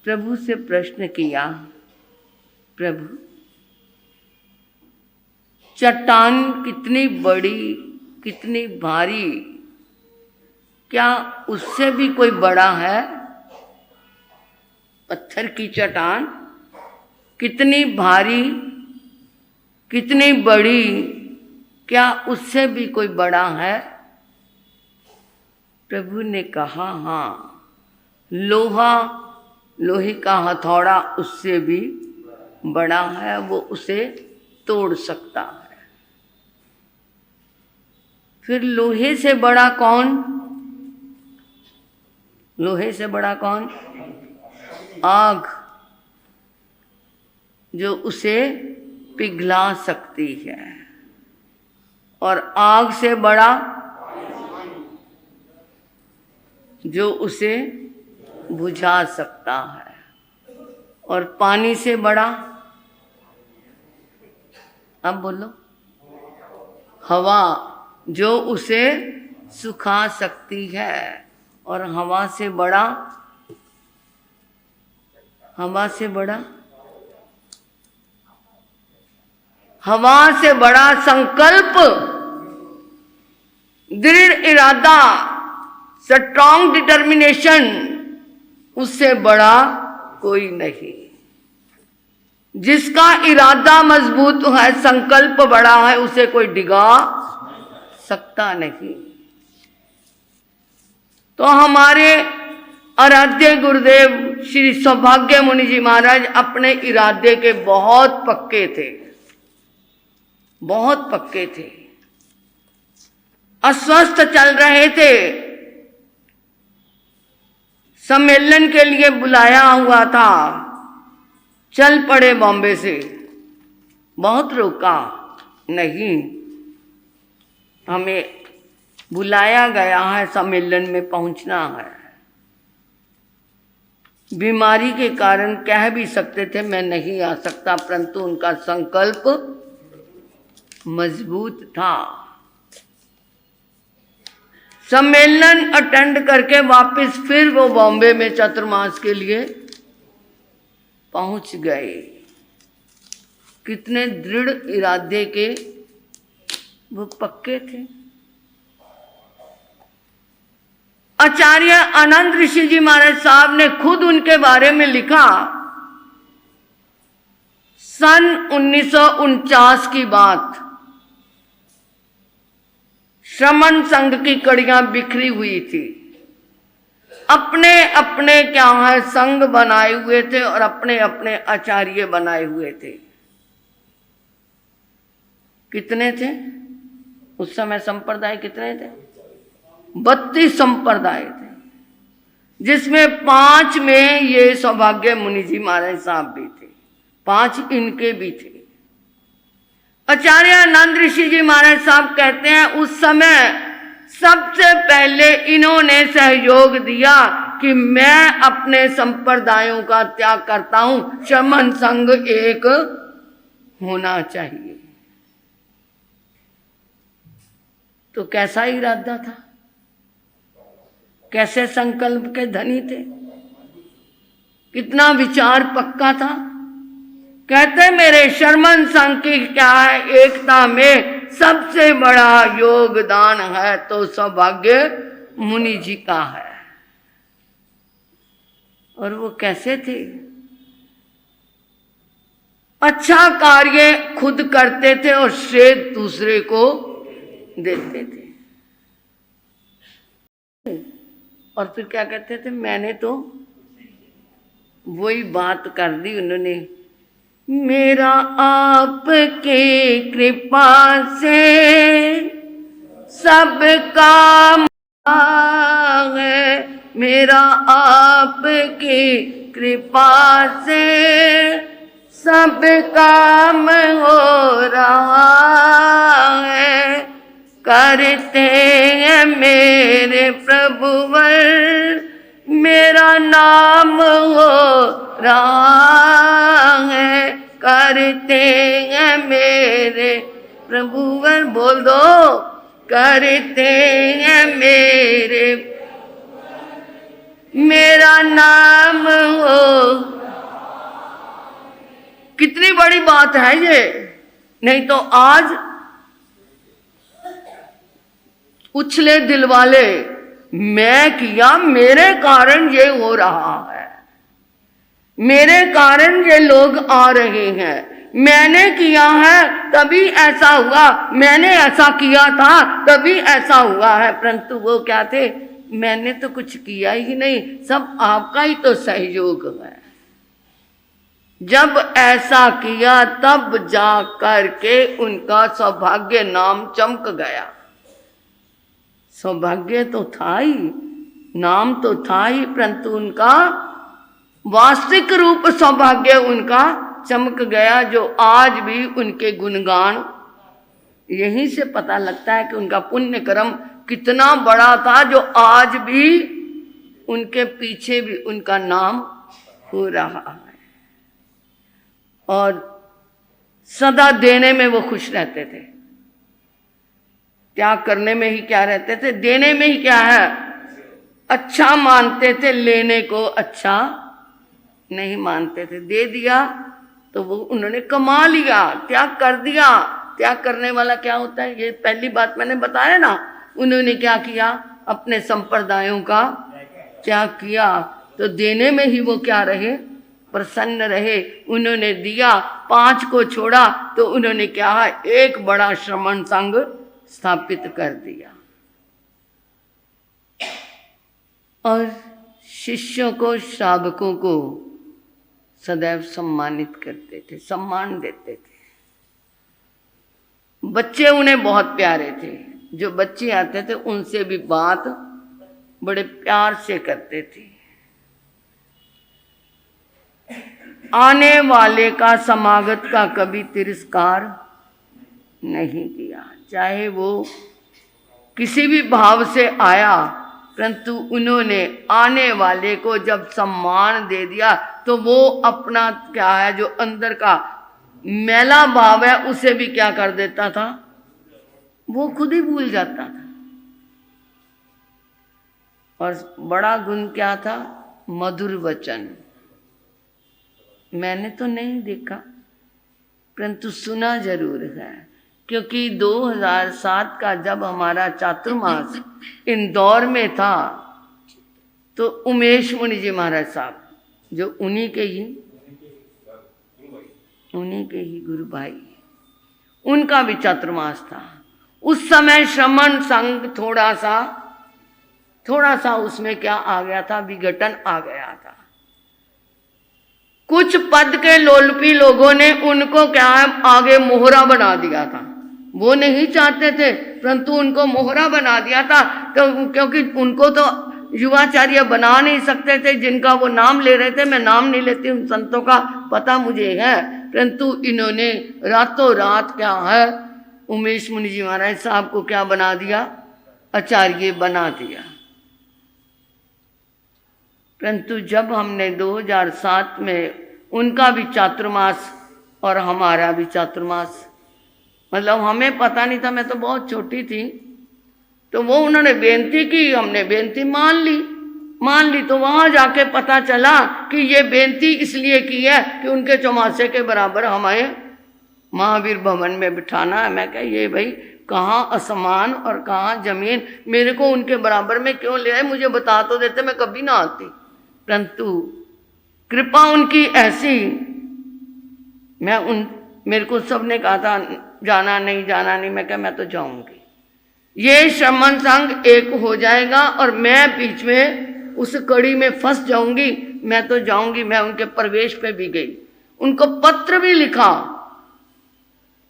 प्रभु से प्रश्न किया, प्रभु चट्टान कितनी बड़ी, कितनी भारी, क्या उससे भी कोई बड़ा है? पत्थर की चट्टान कितनी भारी, कितनी बड़ी, क्या उससे भी कोई बड़ा है? प्रभु ने कहा, हाँ, लोहे का हथौड़ा उससे भी बड़ा है, वो उसे तोड़ सकता है। फिर लोहे से बड़ा कौन? लोहे से बड़ा कौन? आग, जो उसे पिघला सकती है। और आग से बड़ा जो उसे बुझा सकता है। और पानी से बड़ा, अब बोलो, हवा, जो उसे सुखा सकती है। और हवा से बड़ा, हवा से बड़ा, हवा से बड़ा संकल्प, दृढ़ इरादा, स्ट्रॉन्ग डिटर्मिनेशन, उससे बड़ा कोई नहीं। जिसका इरादा मजबूत है, संकल्प बड़ा है, उसे कोई डिगा सकता नहीं। तो हमारे आराध्य गुरुदेव श्री सौभाग्य मुनि जी महाराज अपने इरादे के बहुत पक्के थे, बहुत पक्के थे। अस्वस्थ चल रहे थे, सम्मेलन के लिए बुलाया हुआ था, चल पड़े बॉम्बे से। बहुत रोका, नहीं, हमें बुलाया गया है, सम्मेलन में पहुंचना है। बीमारी के कारण कह भी सकते थे मैं नहीं आ सकता, परंतु उनका संकल्प मजबूत था। सम्मेलन अटेंड करके वापस फिर वो बॉम्बे में चतुर्मास के लिए पहुंच गए। कितने दृढ़ इरादे के वो पक्के थे। आचार्य आनंद ऋषि जी महाराज साहब ने खुद उनके बारे में लिखा, सन 1949 की बात, श्रमण संघ की कड़ियां बिखरी हुई थी। अपने अपने क्या है संघ बनाए हुए थे और अपने अपने आचार्य बनाए हुए थे। कितने थे उस समय? संप्रदाय कितने थे? 32 संप्रदाय थे, जिसमें 5 में ये सौभाग्य मुनि जी महाराज साहब भी थे, 5 इनके भी थे। आचार्य आनंद ऋषि जी महाराज साहब कहते हैं उस समय सबसे पहले इन्होंने सहयोग दिया कि मैं अपने संप्रदायों का त्याग करता हूं, श्रमण संघ एक होना चाहिए। तो कैसा इरादा था, कैसे संकल्प के धनी थे, कितना विचार पक्का था। कहते मेरे श्रमण संघ की क्या है, एकता में सबसे बड़ा योगदान है तो सौभाग्य मुनि जी का है। और वो कैसे थे? अच्छा कार्य खुद करते थे और श्रेय दूसरे को देते थे। और फिर क्या कहते थे, मैंने तो वही बात कर दी उन्होंने, मेरा आपके कृपा से सब काम है, मेरा आपकी कृपा से सब काम हो रहा है। करते हैं मेरे प्रभुवर, मेरा नाम हो रहा है। करते हैं मेरे प्रभुवर, बोल दो, करते हैं मेरे, मेरा नाम हो बड़ी बात है ये। नहीं तो आज उछले दिल वाले, मैं किया, मेरे कारण ये हो रहा है, मेरे कारण ये लोग आ रहे हैं, मैंने किया है तभी ऐसा हुआ, मैंने ऐसा किया था तभी ऐसा हुआ है। परंतु वो क्या थे, मैंने तो कुछ किया ही नहीं, सब आपका ही तो सहयोग है। जब ऐसा किया तब जा करके उनका सौभाग्य नाम चमक गया। सौभाग्य तो था ही, नाम तो था ही, परंतु उनका वास्तविक रूप सौभाग्य उनका चमक गया, जो आज भी उनके गुणगान, यहीं से पता लगता है कि उनका पुण्य कर्म कितना बड़ा था, जो आज भी उनके पीछे भी उनका नाम हो रहा है। और सदा देने में वो खुश रहते थे, त्याग करने में ही क्या रहते थे, देने में ही क्या है अच्छा मानते थे, लेने को अच्छा नहीं मानते थे। दे दिया तो वो उन्होंने कमा लिया, त्याग कर दिया। त्याग करने वाला क्या होता है, ये पहली बात मैंने बताया ना। उन्होंने क्या किया, अपने संप्रदायों का त्याग किया, तो देने में ही वो क्या रहे, प्रसन्न रहे। उन्होंने दिया, 5 को छोड़ा, तो उन्होंने क्या है, एक बड़ा श्रमण संघ स्थापित कर दिया। और शिष्यों को, श्रावकों को सदैव सम्मानित करते थे, सम्मान देते थे। बच्चे उन्हें बहुत प्यारे थे, जो बच्चे आते थे उनसे भी बात बड़े प्यार से करते थे। आने वाले का, समागत का कभी तिरस्कार नहीं किया, चाहे वो किसी भी भाव से आया, परंतु उन्होंने आने वाले को जब सम्मान दे दिया तो वो अपना क्या है, जो अंदर का मैला भाव है उसे भी क्या कर देता था, वो खुद ही भूल जाता था। और बड़ा गुण क्या था, मधुर वचन। मैंने तो नहीं देखा, परंतु सुना जरूर है, क्योंकि 2007 का जब हमारा चातुर्मास इंदौर में था, तो उमेश मुनि जी महाराज साहब, जो उन्हीं के ही गुरु भाई, उनका भी चातुर्मास था। उस समय श्रमण संघ थोड़ा सा उसमें क्या आ गया था, विघटन आ गया था। कुछ पद के लोलपी लोगों ने उनको क्या है, आगे मोहरा बना दिया था। वो नहीं चाहते थे, परंतु उनको मोहरा बना दिया था, तो क्योंकि उनको तो युवाचार्य बना नहीं सकते थे, जिनका वो नाम ले रहे थे। मैं नाम नहीं लेती, उन संतों का पता मुझे है, परंतु इन्होंने रातों रात क्या है, उमेश मुनि जी महाराज साहब को क्या बना दिया, आचार्य बना दिया। परंतु जब हमने 2007 में उनका भी चातुर्मास और हमारा भी चातुर्मास, मतलब हमें पता नहीं था, मैं तो बहुत छोटी थी, तो वो उन्होंने बेनती की, हमने बेनती मान ली, तो वहां जाके पता चला कि ये बेनती इसलिए की है कि उनके चौमासे के बराबर हमें महावीर भवन में बिठाना है। मैं कहा ये भाई कहाँ आसमान और कहाँ जमीन, मेरे को उनके बराबर में क्यों ले आए, मुझे बता तो देते, मैं कभी ना आती। परंतु कृपा उनकी ऐसी, मेरे को सबने कहा था जाना नहीं, मैं कहा मैं तो जाऊंगी। ये श्रमण संघ एक हो जाएगा और मैं बीच में उस कड़ी में फंस जाऊंगी, मैं तो जाऊंगी। मैं उनके प्रवेश पे भी गई, उनको पत्र भी लिखा,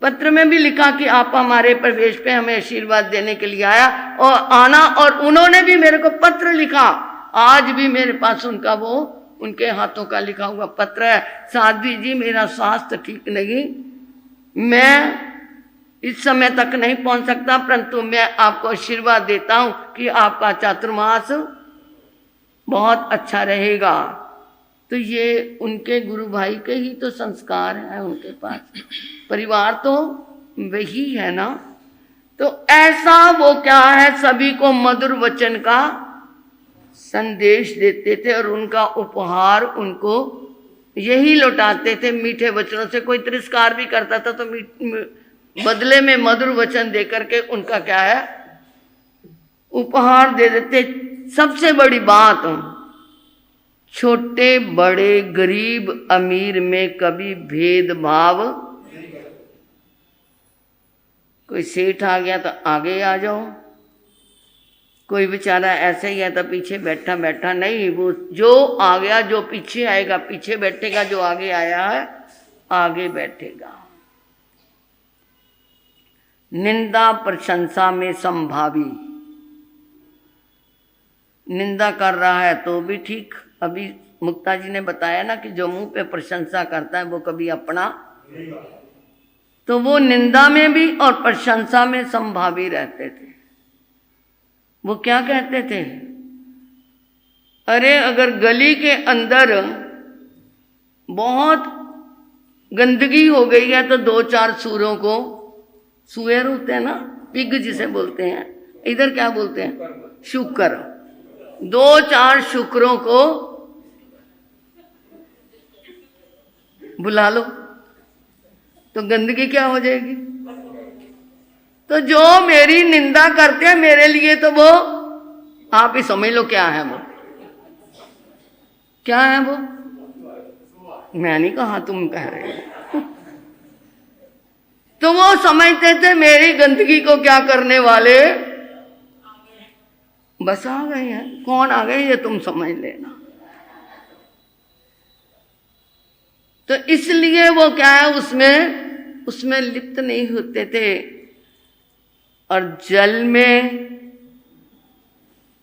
पत्र में भी लिखा कि आप हमारे प्रवेश पे हमें आशीर्वाद देने के लिए आना, और उन्होंने भी मेरे को पत्र लिखा। आज भी मेरे पास उनका वो उनके हाथों का लिखा हुआ पत्र है, साध्वी जी मेरा स्वास्थ्य ठीक नहीं, मैं इस समय तक नहीं पहुंच सकता, परंतु मैं आपको आशीर्वाद देता हूं कि आपका चातुर्मास बहुत अच्छा रहेगा। तो ये उनके गुरु भाई के ही तो संस्कार है उनके पास, परिवार तो वही है ना। तो ऐसा वो क्या है, सभी को मधुर वचन का संदेश देते थे और उनका उपहार उनको यही लौटाते थे मीठे वचनों से। कोई तिरस्कार भी करता था तो बदले में मधुर वचन देकर के उनका क्या है, उपहार दे देते। सबसे बड़ी बात, छोटे बड़े गरीब अमीर में कभी भेदभाव। कोई सेठ आ गया तो आगे आ जाओ, कोई बेचारा ऐसे ही है तो पीछे बैठा बैठा नहीं, वो जो आ गया जो पीछे आएगा पीछे बैठेगा, जो आगे आया है आगे बैठेगा। निंदा प्रशंसा में संभावी। निंदा कर रहा है तो भी ठीक। अभी मुक्ता जी ने बताया ना कि जो मुंह पे प्रशंसा करता है वो कभी अपना, तो वो निंदा में भी और प्रशंसा में संभावी रहते थे। वो क्या कहते थे, अरे अगर गली के अंदर बहुत गंदगी हो गई है तो दो चार सूरों को, सुअर होते हैं ना, पिग जिसे बोलते हैं, इधर क्या बोलते हैं, शुकर, दो चार शुकरों को बुला लो तो गंदगी क्या हो जाएगी। तो जो मेरी निंदा करते हैं मेरे लिए, तो वो आप ही समझ लो क्या है, वो क्या है, वो मैं नहीं कहा, तुम कह रहे हो। तो वो समझते थे मेरी गंदगी को क्या करने वाले बस आ गए हैं। कौन आ गए ये तुम समझ लेना। तो इसलिए वो क्या है, उसमें लिप्त नहीं होते थे। और जल में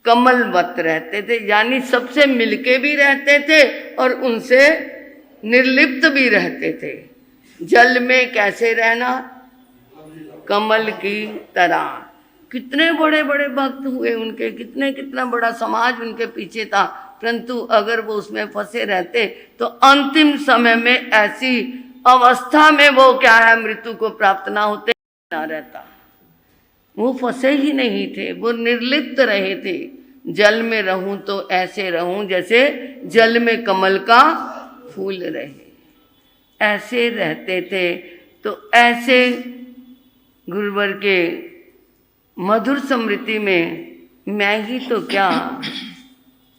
कमलवत रहते थे, यानी सबसे मिलके भी रहते थे और उनसे निर्लिप्त भी रहते थे। जल में कैसे रहना, कमल की तरह। कितने बड़े बड़े भक्त हुए उनके, कितना बड़ा समाज उनके पीछे था, परंतु अगर वो उसमें फंसे रहते तो अंतिम समय में ऐसी अवस्था में वो क्या है, मृत्यु को प्राप्त ना होते, ना रहता। वो फंसे ही नहीं थे, वो निर्लिप्त रहे थे। जल में रहूं तो ऐसे रहूं जैसे जल में कमल का फूल रहे, ऐसे रहते थे। तो ऐसे गुरुवर के मधुर स्मृति में मैं ही तो क्या,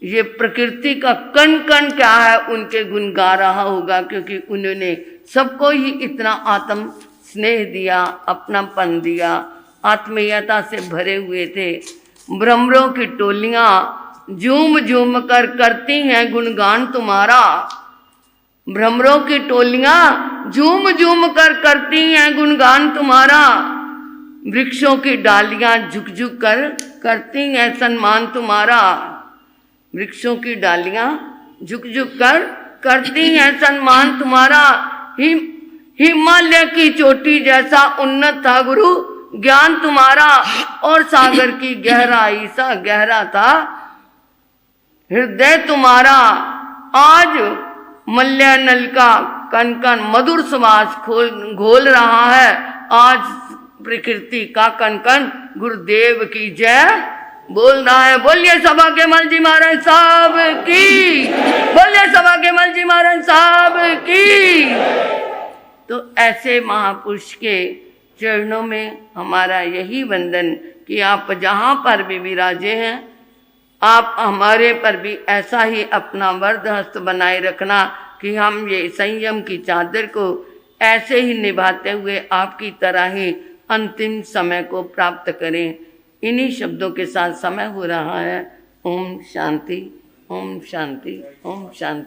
ये प्रकृति का कण कण क्या है उनके गुण गा रहा होगा, क्योंकि उन्होंने सबको ही इतना आत्म स्नेह दिया, अपनापन दिया, आत्मीयता से भरे हुए थे। भ्रमरों की टोलियां झूम झूम कर करती हैं गुणगान तुम्हारा। भ्रमरों की टोलियां झूम झूम कर करती हैं गुणगान तुम्हारा। वृक्षों की डालियां झुक झुक कर करती हैं सम्मान तुम्हारा। वृक्षों की डालियां झुक झुक कर करती हैं सम्मान तुम्हारा। हिमालय की चोटी जैसा उन्नत था गुरु ज्ञान तुम्हारा, और सागर की गहराई सा गहरा था हृदय तुम्हारा। आज मल्य नल का कन कन मधुर सुवास घोल रहा है। आज प्रकृति का कन कन गुरुदेव की जय बोल रहा है। बोलिए सभा के मल जी महाराज साहब की, बोलिए सभा के मल जी महाराज साहब की। तो ऐसे महापुरुष के चरणों में हमारा यही वंदन कि आप जहाँ पर भी विराजे हैं, आप हमारे पर भी ऐसा ही अपना वरद हस्त बनाए रखना कि हम ये संयम की चादर को ऐसे ही निभाते हुए आपकी तरह ही अंतिम समय को प्राप्त करें। इन्हीं शब्दों के साथ समय हो रहा है। ओम शांति, ओम शांति, ओम शांति।